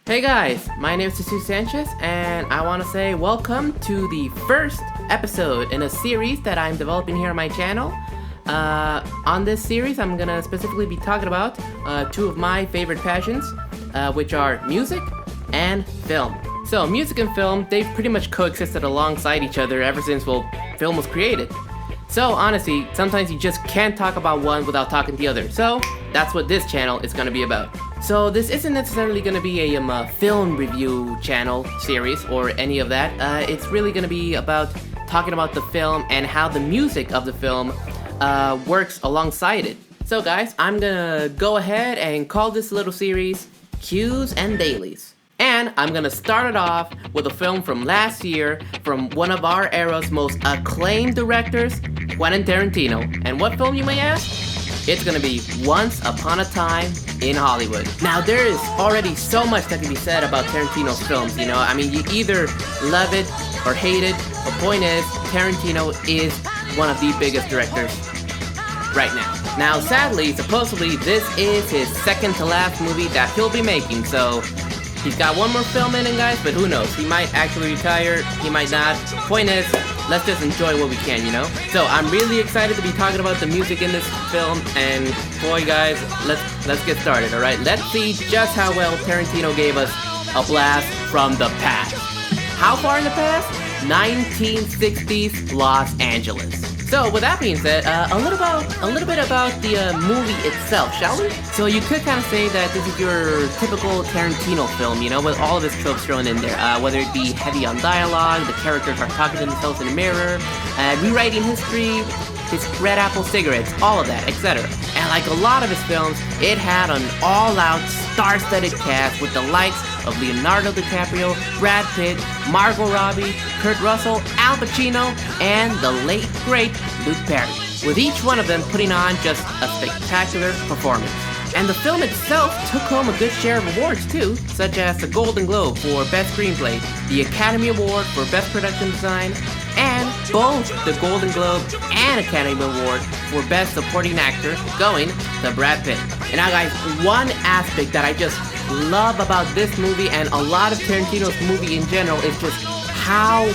Hey guys, my name is Jesus Sanchez, and I want to say welcome to the first episode in a series that I'm developing here on my channel. On this series, I'm going to specifically be talking about two of my favorite passions, which are music and film. So, music and film, they've pretty much coexisted alongside each other ever since, film was created. So, honestly, sometimes you just can't talk about one without talking the other. So, that's what this channel is going to be about. So, this isn't necessarily going to be a film review channel series or any of that. It's really going to be about talking about the film and how the music of the film works alongside it. So, guys, I'm going to go ahead and call this little series Cues and Dailies. And I'm gonna start it off with a film from last year from one of our era's most acclaimed directors, Quentin Tarantino. And what film, you may ask? It's gonna be Once Upon a Time in Hollywood. Now, there is already so much that can be said about Tarantino's films, you know? I mean, you either love it or hate it. The point is, Tarantino is one of the biggest directors right now. Now, sadly, supposedly, this is his second to last movie that he'll be making, so he's got one more film in it, guys, but who knows? He might actually retire, he might not. Point is, let's just enjoy what we can, you know? So, I'm really excited to be talking about the music in this film, and boy, guys, let's get started, alright? Let's see just how well Tarantino gave us a blast from the past. How far in the past? 1960s Los Angeles. So, with that being said, a little bit about the movie itself, shall we? So, you could kind of say that this is your typical Tarantino film, you know, with all of his tropes thrown in there. Whether it be heavy on dialogue, the characters are talking to themselves in a mirror, rewriting history, his red apple cigarettes, all of that, etc. And like a lot of his films, it had an all-out, star-studded cast with the likes of Leonardo DiCaprio, Brad Pitt, Margot Robbie, Kurt Russell, Al Pacino, and the late, great Luke Perry, with each one of them putting on just a spectacular performance. And the film itself took home a good share of awards too, such as the Golden Globe for Best Screenplay, the Academy Award for Best Production Design, and both the Golden Globe and Academy Award for Best Supporting Actor going to Brad Pitt. And now, guys, one aspect that I just love about this movie and a lot of Tarantino's movie in general is just how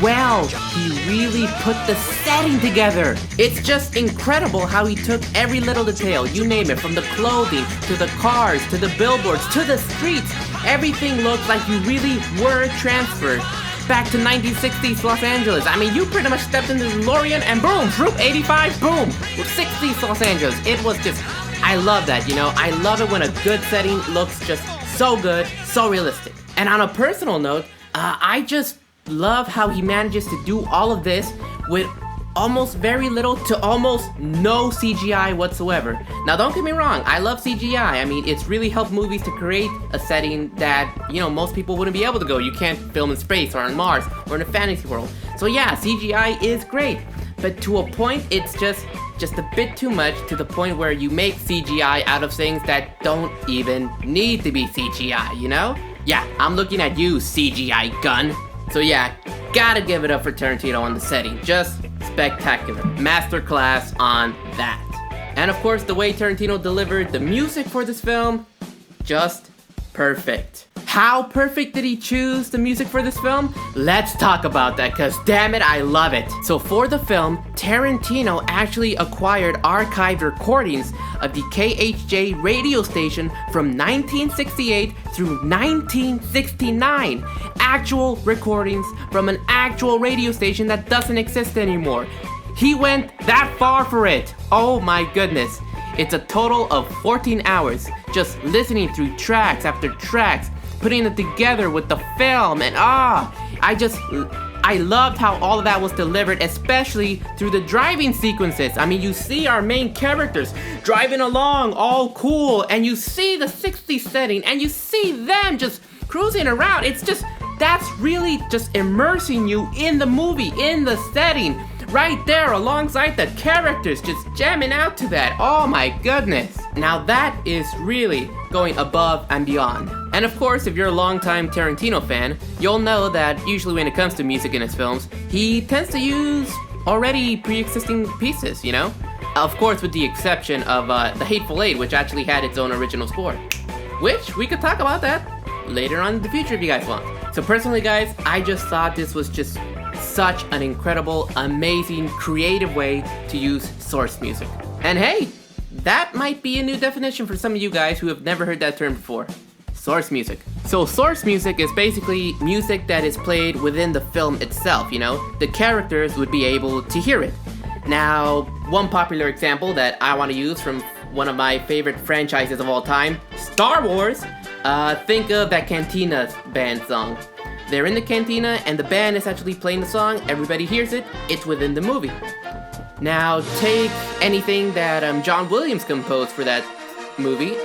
well he really put the setting together. It's just incredible how he took every little detail, you name it, from the clothing, to the cars, to the billboards, to the streets. Everything looks like you really were transferred back to 1960s Los Angeles. I mean, you pretty much stepped into the DeLorean and boom, Route 85, boom, with 60s Los Angeles. It was just, I love that, you know? I love it when a good setting looks just so good, so realistic. And on a personal note, I just love how he manages to do all of this with almost very little to almost no CGI whatsoever. Now, don't get me wrong, I love CGI. I mean, it's really helped movies to create a setting that, you know, most people wouldn't be able to go. You can't film in space or on Mars or in a fantasy world. So yeah, CGI is great, but to a point, it's just a bit too much, to the point where you make CGI out of things that don't even need to be CGI, you know? Yeah, I'm looking at you, CGI gun. So yeah, gotta give it up for Tarantino on the setting. Just spectacular. Masterclass on that. And of course, the way Tarantino delivered the music for this film, just perfect. How perfect did he choose the music for this film? Let's talk about that, cause damn it, I love it. So for the film, Tarantino actually acquired archived recordings of the KHJ radio station from 1968 through 1969. Actual recordings from an actual radio station that doesn't exist anymore. He went that far for it. Oh my goodness. It's a total of 14 hours just listening through tracks after tracks, putting it together with the film, and I loved how all of that was delivered, especially through the driving sequences. I mean, you see our main characters driving along all cool, and you see the 60s setting, and you see them just cruising around. It's just, that's really just immersing you in the movie, in the setting, right there alongside the characters, just jamming out to that. Oh my goodness. Now that is really going above and beyond. And of course, if you're a longtime Tarantino fan, you'll know that usually when it comes to music in his films, he tends to use already pre-existing pieces, you know? Of course, with the exception of The Hateful Eight, which actually had its own original score. Which, we could talk about that later on in the future if you guys want. So personally, guys, I just thought this was just such an incredible, amazing, creative way to use source music. And hey, that might be a new definition for some of you guys who have never heard that term before. Source music. So source music is basically music that is played within the film itself, you know? The characters would be able to hear it. Now, one popular example that I want to use from one of my favorite franchises of all time, Star Wars. Think of that Cantina band song. They're in the cantina and the band is actually playing the song, everybody hears it, it's within the movie. Now take anything that John Williams composed for that movie,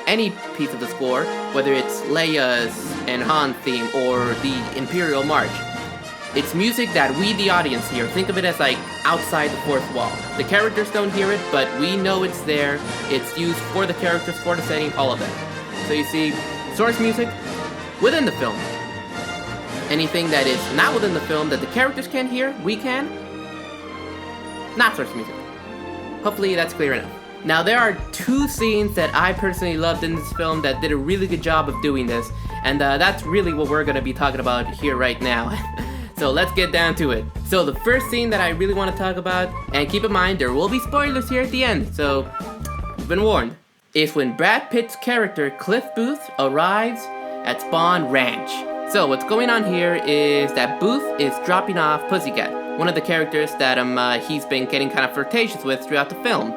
any piece of the score, whether it's Leia's and Han's theme or the Imperial March. It's music that we, the audience, hear. Think of it as like outside the fourth wall. The characters don't hear it, but we know it's there. It's used for the characters, for the setting, all of that. So you see, source music within the film. Anything that is not within the film that the characters can hear, we can. Not source music. Hopefully that's clear enough. Now there are two scenes that I personally loved in this film that did a really good job of doing this, and that's really what we're gonna be talking about here right now. So let's get down to it. So the first scene that I really want to talk about, and keep in mind there will be spoilers here at the end, so you've been warned, is when Brad Pitt's character Cliff Booth arrives at Spawn Ranch. So what's going on here is that Booth is dropping off Pussycat, one of the characters that he's been getting kind of flirtatious with throughout the film.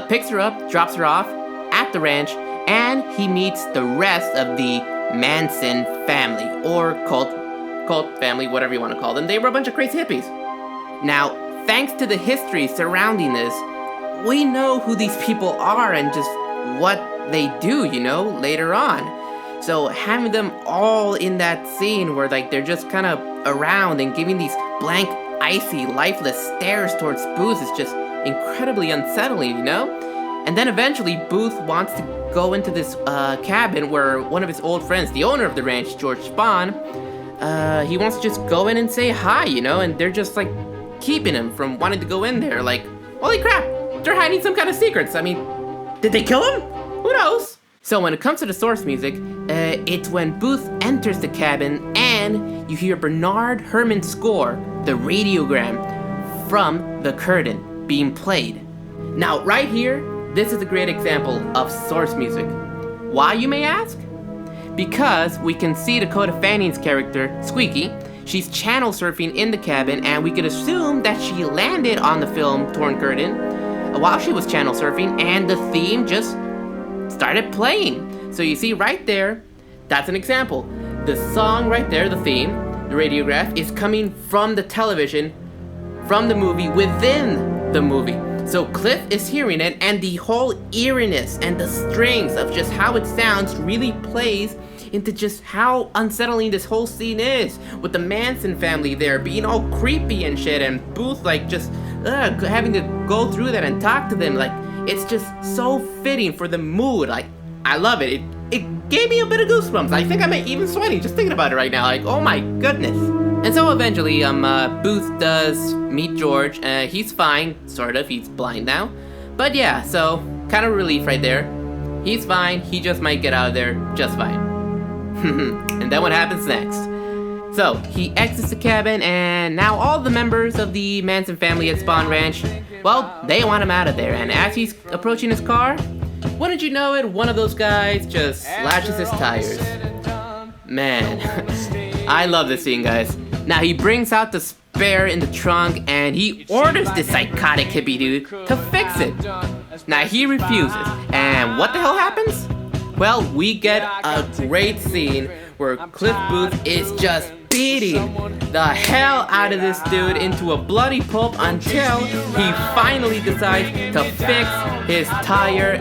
Picks her up, drops her off at the ranch, and he meets the rest of the Manson family, or cult family, whatever you want to call them. They were a bunch of crazy hippies. Now, thanks to the history surrounding this, we know who these people are and just what they do, you know, later on. So having them all in that scene where like they're just kind of around and giving these blank, icy, lifeless stares towards Booth is just incredibly unsettling, you know? And then eventually Booth wants to go into this cabin where one of his old friends, the owner of the ranch, George Spahn, he wants to just go in and say hi, you know? And they're just like keeping him from wanting to go in there. Like, holy crap, they're hiding some kind of secrets. I mean, did they kill him? Who knows? So when it comes to the source music, it's when Booth enters the cabin and you hear Bernard Herrmann's score, the radiogram from The Curtain, being played. Now right here, this is a great example of source music. Why, you may ask? Because we can see Dakota Fanning's character, Squeaky. She's channel surfing in the cabin, and we could assume that she landed on the film Torn Curtain while she was channel surfing, and the theme just started playing. So you see right there, that's an example. The song right there, the theme, the radiograph, is coming from the television, from the movie, within the movie. So Cliff is hearing it, and the whole eeriness and the strings of just how it sounds really plays into just how unsettling this whole scene is, with the Manson family there being all creepy and shit, and Booth like just having to go through that and talk to them. Like, it's just so fitting for the mood. Like, I love it. It gave me a bit of goosebumps. I think I'm even sweating just thinking about it right now. Like, oh my goodness. And so eventually, Booth does meet George. He's fine, sort of. He's blind now. But yeah, so kind of relief right there. He's fine. He just might get out of there just fine. And then what happens next? So he exits the cabin, and now all the members of the Manson family at Spawn Ranch, well, they want him out of there. And as he's approaching his car, wouldn't you know it, one of those guys just slashes his tires. Man, I love this scene, guys. Now he brings out the spare in the trunk, and he orders this psychotic hippie dude to fix it. Now he refuses, and what the hell happens? Well, we get a great scene where Cliff Booth is just beating the hell out of this dude into a bloody pulp until he finally decides to fix his tire.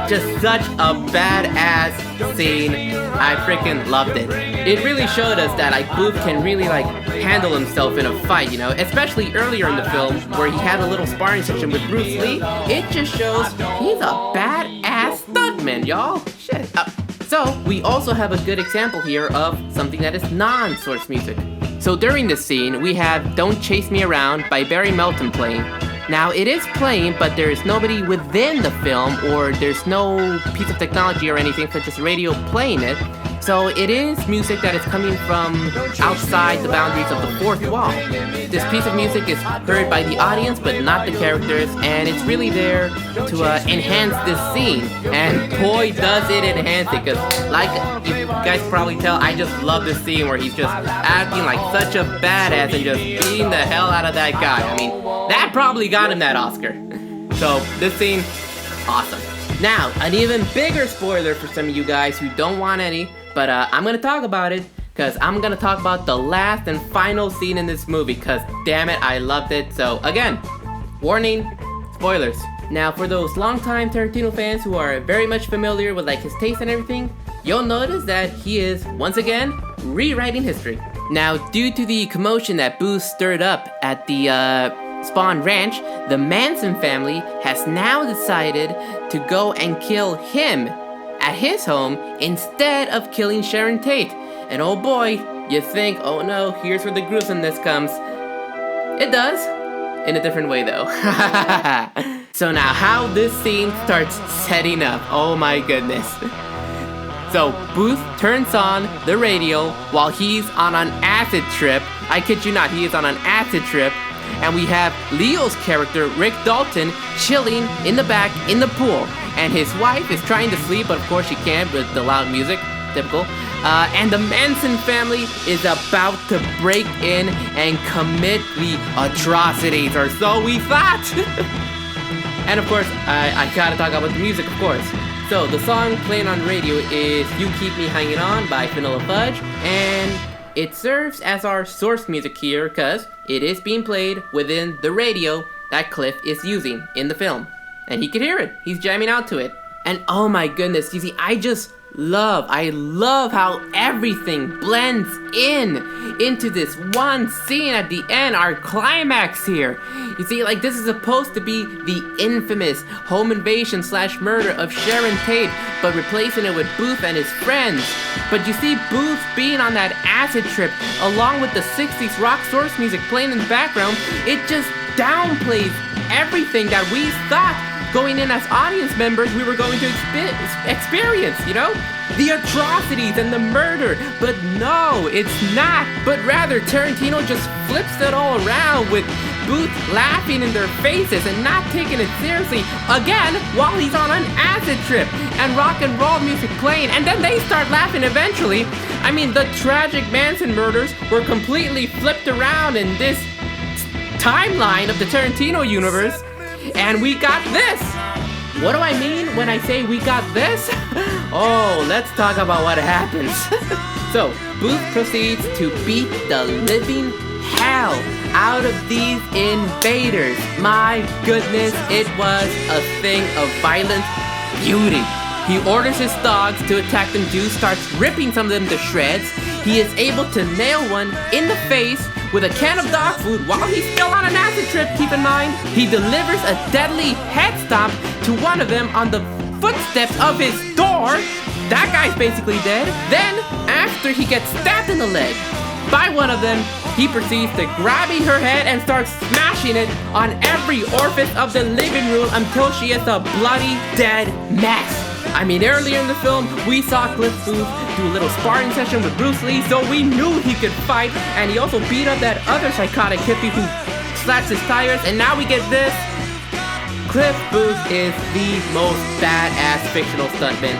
Just such a badass scene. I freaking loved it. It really showed us that like Booth can really like handle himself in a fight, you know, especially earlier in the film where he had a little sparring session with Bruce Lee. It just shows he's a badass stuntman, y'all. Shit. So we also have a good example here of something that is non-source music. So during this scene, we have Don't Chase Me Around by Barry Melton playing. Now it is playing, but there is nobody within the film, or there's no piece of technology or anything such as radio playing it. So it is music that is coming from outside the boundaries of the fourth wall. This piece of music is heard by the audience but not the characters, and it's really there to enhance this scene. And boy does it enhance it, because like you guys probably tell, I just love this scene where he's just acting like such a badass and just beating the hell out of that guy. I mean, that probably got him that Oscar. So this scene, awesome. Now, an even bigger spoiler for some of you guys who don't want any, but I'm gonna talk about it, because I'm gonna talk about the last and final scene in this movie, because damn it, I loved it. So again, warning, spoilers. Now, for those longtime Tarantino fans who are very much familiar with like his taste and everything, you'll notice that he is, once again, rewriting history. Now, due to the commotion that Booth stirred up at the Spawn Ranch, the Manson family has now decided to go and kill him at his home instead of killing Sharon Tate. And oh boy, you think, oh no, here's where the gruesomeness comes. It does, in a different way though. So now how this scene starts setting up, oh my goodness. So Booth turns on the radio while he's on an acid trip. I kid you not, he is on an acid trip. And we have Leo's character, Rick Dalton, chilling in the back in the pool. And his wife is trying to sleep, but of course she can't with the loud music, typical. And the Manson family is about to break in and commit the atrocities, or so we thought. And of course, I gotta talk about the music, of course. So the song playing on the radio is You Keep Me Hanging On by Vanilla Fudge, and it serves as our source music here because it is being played within the radio that Cliff is using in the film. And he can hear it. He's jamming out to it. And oh my goodness, you see, I love how everything blends into this one scene at the end, our climax here. You see, like, this is supposed to be the infamous home invasion / murder of Sharon Tate, but replacing it with Booth and his friends. But you see, Booth being on that acid trip, along with the 60s rock source music playing in the background, it just downplays everything that we thought going in as audience members we were going to experience, you know? The atrocities and the murder. But no, it's not. But rather, Tarantino just flips it all around with Booth laughing in their faces and not taking it seriously again while he's on an acid trip and rock and roll music playing, and then they start laughing eventually. I mean, the tragic Manson murders were completely flipped around in this timeline of the Tarantino universe. And we got this! What do I mean when I say we got this? Oh, let's talk about what happens. So, Booth proceeds to beat the living hell out of these invaders. My goodness, it was a thing of violent beauty. He orders his dogs to attack them too, starts ripping some of them to shreds. He is able to nail one in the face with a can of dog food while he's still on an acid trip, keep in mind. He delivers a deadly head stomp to one of them on the footsteps of his door. That guy's basically dead. Then, after he gets stabbed in the leg by one of them, he proceeds to grabbing her head and starts smashing it on every orifice of the living room until she is a bloody dead mess. I mean, earlier in the film, we saw Cliff Booth do a little sparring session with Bruce Lee, so we knew he could fight, and he also beat up that other psychotic hippie who slashed his tires, and now we get this. Cliff Booth is the most badass fictional stuntman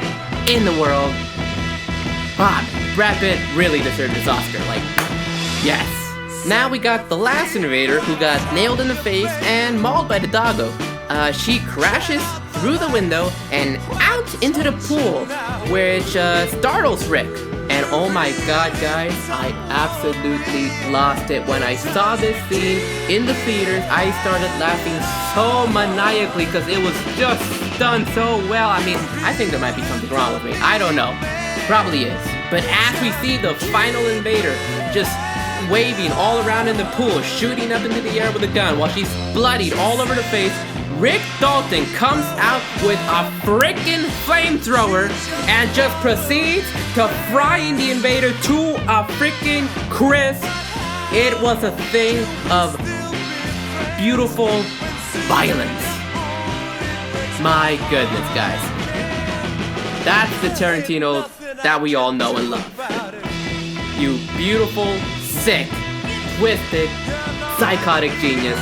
in the world. Brad Pitt really deserved this Oscar, like, yes. Now we got the last invader who got nailed in the face and mauled by the doggo. She crashes through the window and out into the pool, which startles Rick. And oh my god, guys, I absolutely lost it. When I saw this scene in the theaters, I started laughing so maniacally because it was just done so well. I mean, I think there might be something wrong with me. I don't know. Probably is. But as we see the final invader just waving all around in the pool, shooting up into the air with a gun while she's bloodied all over the face, Rick Dalton comes out with a frickin' flamethrower and just proceeds to frying the invader to a frickin' crisp. It was a thing of beautiful violence. My goodness, guys. That's the Tarantino that we all know and love. You beautiful, sick, twisted, psychotic genius.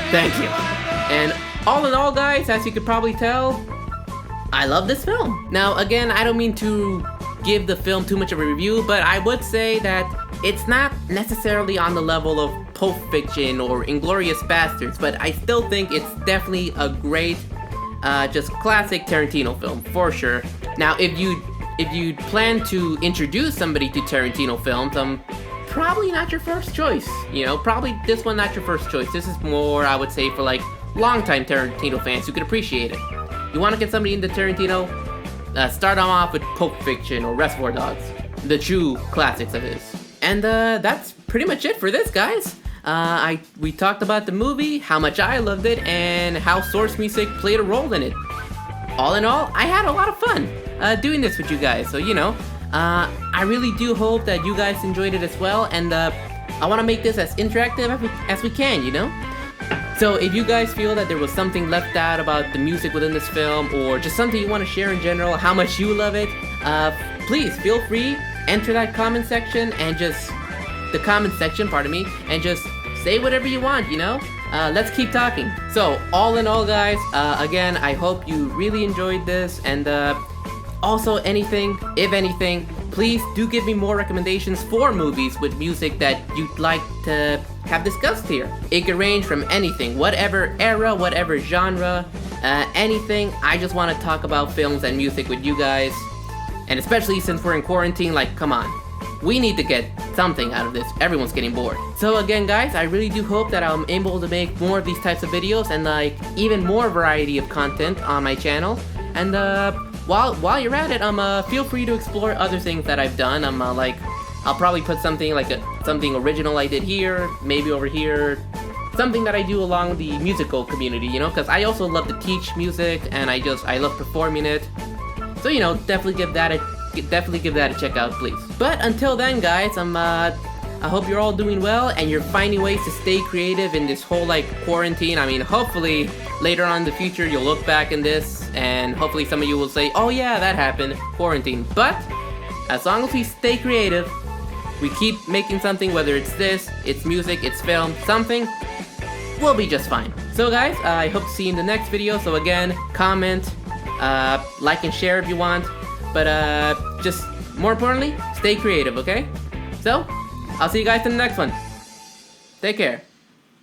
Thank you. And all in all, guys, as you could probably tell, I love this film. Now, again, I don't mean to give the film too much of a review, but I would say that it's not necessarily on the level of Pulp Fiction or Inglourious Basterds, but I still think it's definitely a great, just classic Tarantino film, for sure. Now, if you plan to introduce somebody to Tarantino films, probably not your first choice. You know, probably this one not your first choice. This is more, I would say, for like longtime Tarantino fans who could appreciate it. You want to get somebody into Tarantino? Start them off with Pulp Fiction or Reservoir Dogs, the true classics of his. And that's pretty much it for this, guys. We talked about the movie, how much I loved it, and how source music played a role in it. All in all, I had a lot of fun doing this with you guys. So, you know, I really do hope that you guys enjoyed it as well. And I want to make this as interactive as we can, you know? So if you guys feel that there was something left out about the music within this film, or just something you want to share in general, how much you love it, please feel free, enter that comment section, and just, and just say whatever you want, you know? Let's keep talking. So, all in all, guys, again, I hope you really enjoyed this, and also if anything, please do give me more recommendations for movies with music that you'd like to have discussed here. It could range from anything, whatever era, whatever genre, anything. I just want to talk about films and music with you guys, and especially since we're in quarantine, like, come on. We need to get something out of this. Everyone's getting bored. So again, guys, I really do hope that I'm able to make more of these types of videos and like even more variety of content on my channel. And while you're at it, feel free to explore other things that I've done. I'll probably put something like something original I did here, maybe over here, something that I do along the musical community, you know, because I also love to teach music and I love performing it. So, you know, definitely give that a check out, please. But until then, guys, I hope you're all doing well and you're finding ways to stay creative in this whole like quarantine. I mean, hopefully later on in the future you'll look back in this and hopefully some of you will say, oh yeah, that happened, quarantine. But as long as we stay creative, we keep making something, whether it's this, it's music, it's film, something, we'll be just fine. So guys, I hope to see you in the next video. So again, comment, like and share if you want. But just more importantly, stay creative, okay? So, I'll see you guys in the next one. Take care.